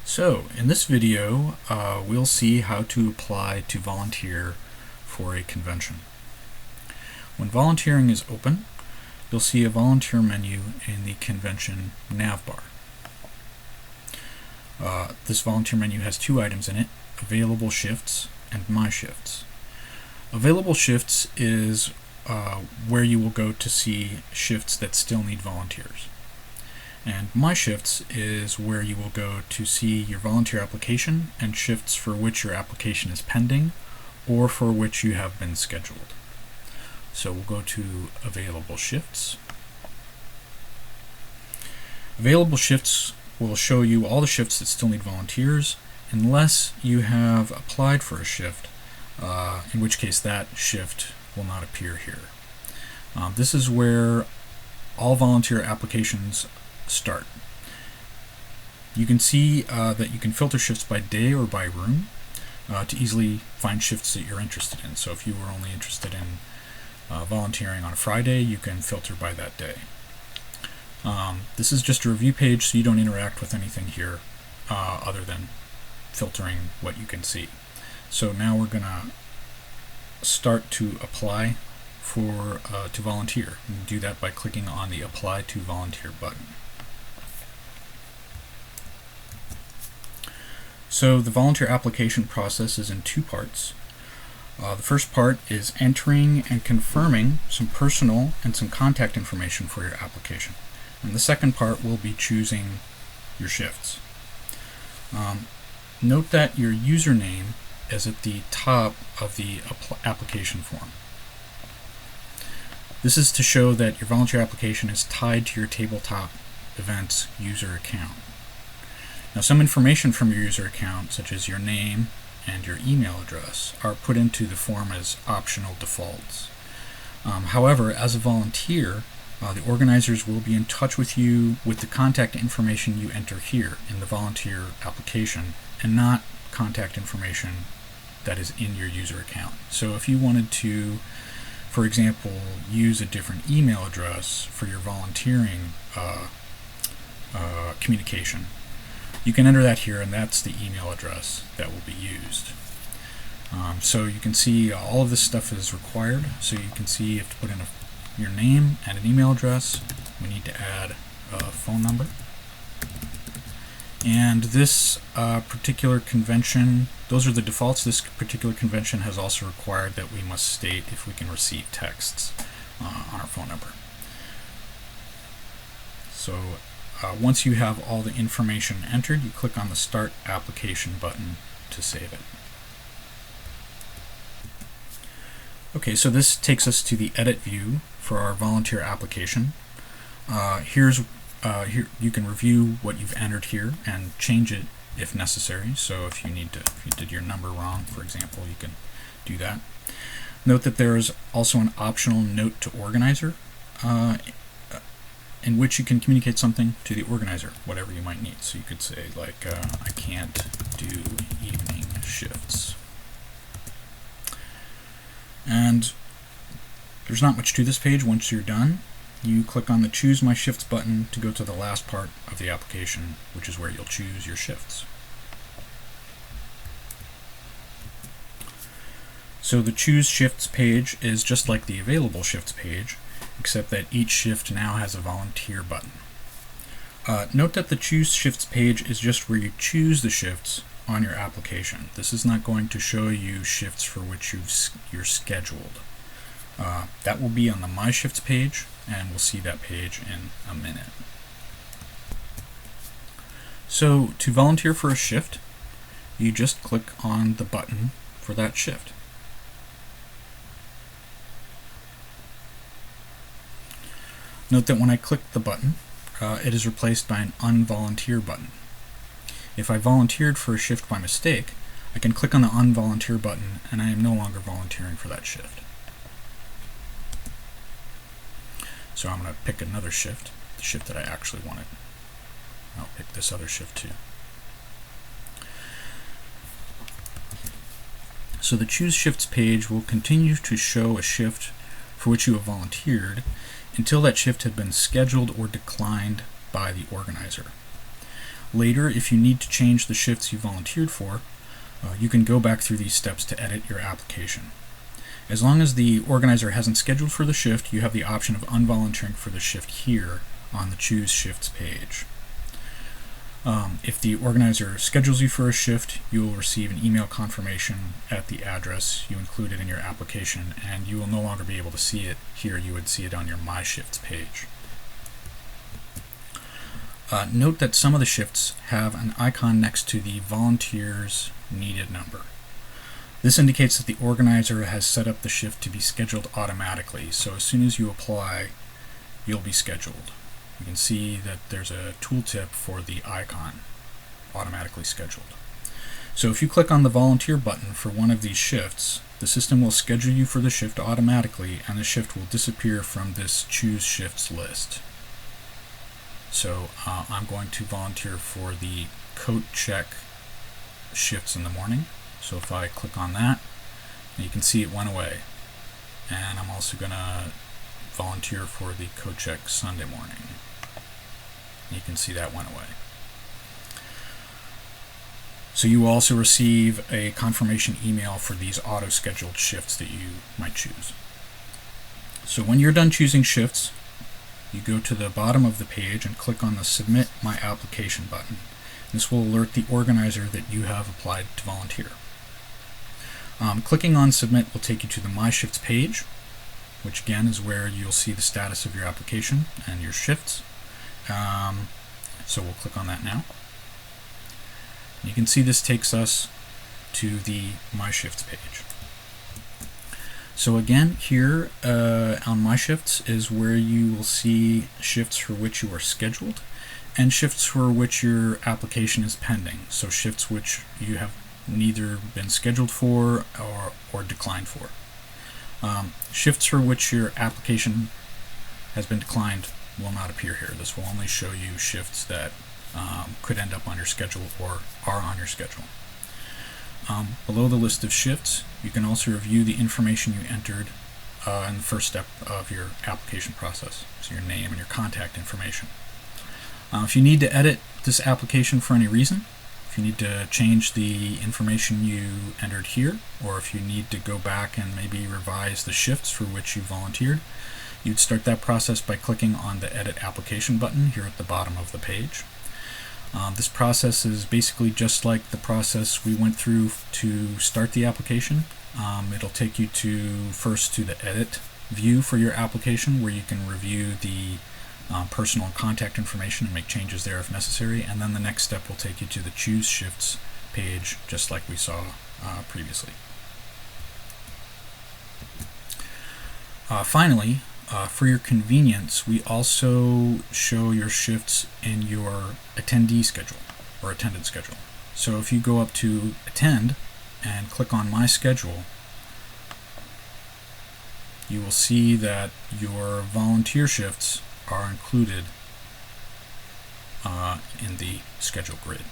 So, in this video, we'll see how to apply to volunteer for a convention. When volunteering is open, you'll see a volunteer menu in the convention navbar. This volunteer menu has two items in it: available shifts and my shifts. Available shifts is where you will go to see shifts that still need volunteers. And My Shifts is where you will go to see your volunteer application and shifts for which your application is pending or for which you have been scheduled. So we'll go to Available Shifts. Available Shifts will show you all the shifts that still need volunteers unless you have applied for a shift, in which case that shift will not appear here. This is where all volunteer applications start. You can see that you can filter shifts by day or by room to easily find shifts that you're interested in. So if you were only interested in volunteering on a Friday, you can filter by that day. This is just a review page, so you don't interact with anything here other than filtering what you can see. So now we're going to start to apply to volunteer. You can do that by clicking on the Apply to Volunteer button. So the volunteer application process is in two parts. The first part is entering and confirming some personal and some contact information for your application. And the second part will be choosing your shifts. Note that your username is at the top of the application form. This is to show that your volunteer application is tied to your Tabletop.Events user account. Now, some information from your user account, such as your name and your email address, are put into the form as optional defaults. However, as a volunteer, the organizers will be in touch with you with the contact information you enter here in the volunteer application, and not contact information that is in your user account. So if you wanted to, for example, use a different email address for your volunteering communication, you can enter that here, and that's the email address that will be used. So you can see all of this stuff is required. So you can see you have to put in your name and an email address. We need to add a phone number. And this particular convention, those are the defaults. This particular convention has also required that we must state if we can receive texts on our phone number. So once you have all the information entered, you click on the Start Application button to save it. Okay, so this takes us to the Edit view for our volunteer application. Here you can review what you've entered here and change it if necessary. So if you did your number wrong, for example, you can do that. Note that there is also an optional note to organizer in which you can communicate something to the organizer, whatever you might need. So you could say, like, I can't do evening shifts. And there's not much to this page. Once you're done, you click on the Choose My Shifts button to go to the last part of the application, which is where you'll choose your shifts. So the Choose Shifts page is just like the Available Shifts page, except that each shift now has a volunteer button. Note that the Choose Shifts page is just where you choose the shifts on your application. This is not going to show you shifts for which you're scheduled. That will be on the My Shifts page, and we'll see that page in a minute. So to volunteer for a shift, you just click on the button for that shift. Note that when I click the button, it is replaced by an Unvolunteer button. If I volunteered for a shift by mistake, I can click on the Unvolunteer button, and I am no longer volunteering for that shift. So I'm going to pick another shift, the shift that I actually wanted. I'll pick this other shift too. So the Choose Shifts page will continue to show a shift for which you have volunteered until that shift had been scheduled or declined by the organizer. Later, if you need to change the shifts you volunteered for, you can go back through these steps to edit your application. As long as the organizer hasn't scheduled for the shift, you have the option of unvolunteering for the shift here on the Choose Shifts page. If the organizer schedules you for a shift, you will receive an email confirmation at the address you included in your application, and you will no longer be able to see it here. You would see it on your My Shifts page. Note that some of the shifts have an icon next to the volunteers needed number. This indicates that the organizer has set up the shift to be scheduled automatically, so as soon as you apply, you'll be scheduled. You can see that there's a tooltip for the icon, automatically scheduled. So if you click on the volunteer button for one of these shifts, the system will schedule you for the shift automatically, and the shift will disappear from this Choose Shifts list. So I'm going to volunteer for the coat check shifts in the morning. So if I click on that, you can see it went away. And I'm also going to volunteer for the coat check Sunday morning. You can see that went away. So you will also receive a confirmation email for these auto-scheduled shifts that you might choose. So when you're done choosing shifts, you go to the bottom of the page and click on the Submit My Application button. This will alert the organizer that you have applied to volunteer. Clicking on Submit will take you to the My Shifts page, which again is where you'll see the status of your application and your shifts. So we'll click on that now. You can see this takes us to the My Shifts page. So again, here on My Shifts is where you will see shifts for which you are scheduled and shifts for which your application is pending. So shifts which you have neither been scheduled for or declined for. Shifts for which your application has been declined will not appear here. This will only show you shifts that could end up on your schedule or are on your schedule. Below the list of shifts, you can also review the information you entered in the first step of your application process, so your name and your contact information. If you need to edit this application for any reason, if you need to change the information you entered here, or if you need to go back and maybe revise the shifts for which you volunteered, you'd start that process by clicking on the Edit Application button here at the bottom of the page. This process is basically just like the process we went through to start the application. It'll take you first to the Edit view for your application, where you can review the personal and contact information and make changes there if necessary, and then the next step will take you to the Choose Shifts page, just like we saw previously. Finally, for your convenience, we also show your shifts in your attendee schedule or attendance schedule. So if you go up to Attend and click on My Schedule, you will see that your volunteer shifts are included in the schedule grid.